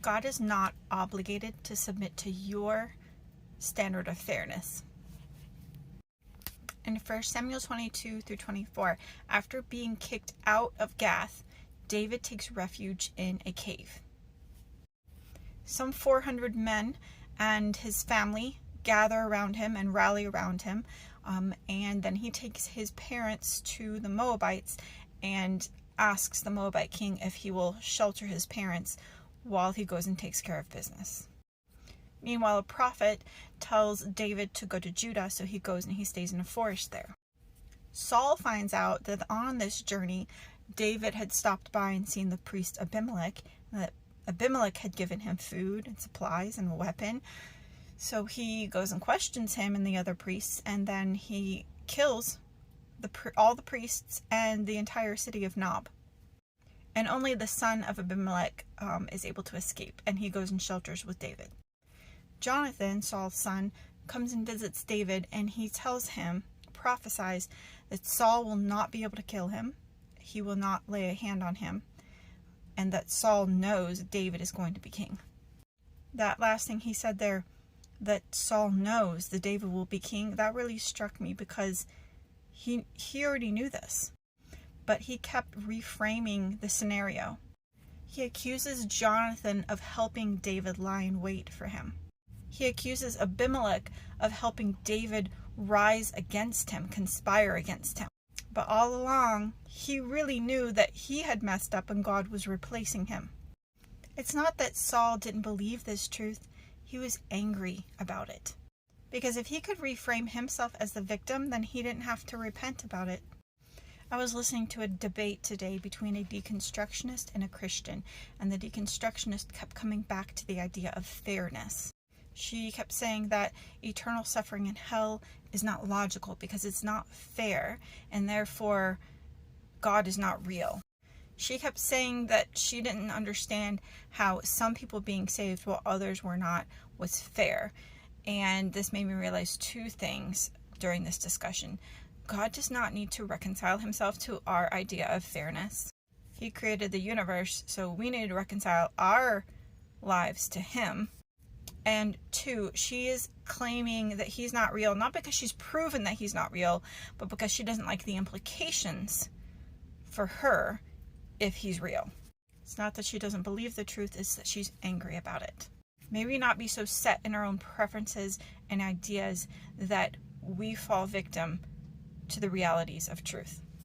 God is not obligated to submit to your standard of fairness. In 1 Samuel 22 through 24, after being kicked out of Gath, David takes refuge in a cave. Some 400 men and his family gather around him and rally around him, and then he takes his parents to the Moabites and asks the Moabite king if he will shelter his parents while he goes and takes care of business. Meanwhile, a prophet tells David to go to Judah, so he goes and he stays in a forest there. Saul finds out that on this journey, David had stopped by and seen the priest Abimelech, and that Abimelech had given him food and supplies and a weapon. So he goes and questions him and the other priests, and then he kills all the priests and the entire city of Nob. And only the son of Abimelech is able to escape, and he goes and shelters with David. Jonathan, Saul's son, comes and visits David, and he tells him, prophesies, that Saul will not be able to kill him, he will not lay a hand on him, and that Saul knows David is going to be king. That last thing he said there, that Saul knows that David will be king, that really struck me, because he already knew this. But he kept reframing the scenario. He accuses Jonathan of helping David lie in wait for him. He accuses Abimelech of helping David rise against him, conspire against him. But all along, he really knew that he had messed up and God was replacing him. It's not that Saul didn't believe this truth. He was angry about it. Because if he could reframe himself as the victim, then he didn't have to repent about it. I was listening to a debate today between a deconstructionist and a Christian, and the deconstructionist kept coming back to the idea of fairness. She kept saying that eternal suffering in hell is not logical because it's not fair, and therefore God is not real. She kept saying that she didn't understand how some people being saved while others were not was fair. And this made me realize two things during this discussion. God does not need to reconcile himself to our idea of fairness. He created the universe, so we need to reconcile our lives to him. And two, she is claiming that he's not real, not because she's proven that he's not real, but because she doesn't like the implications for her if he's real. It's not that she doesn't believe the truth, it's that she's angry about it. Maybe not be so set in our own preferences and ideas that we fall victim to the realities of truth.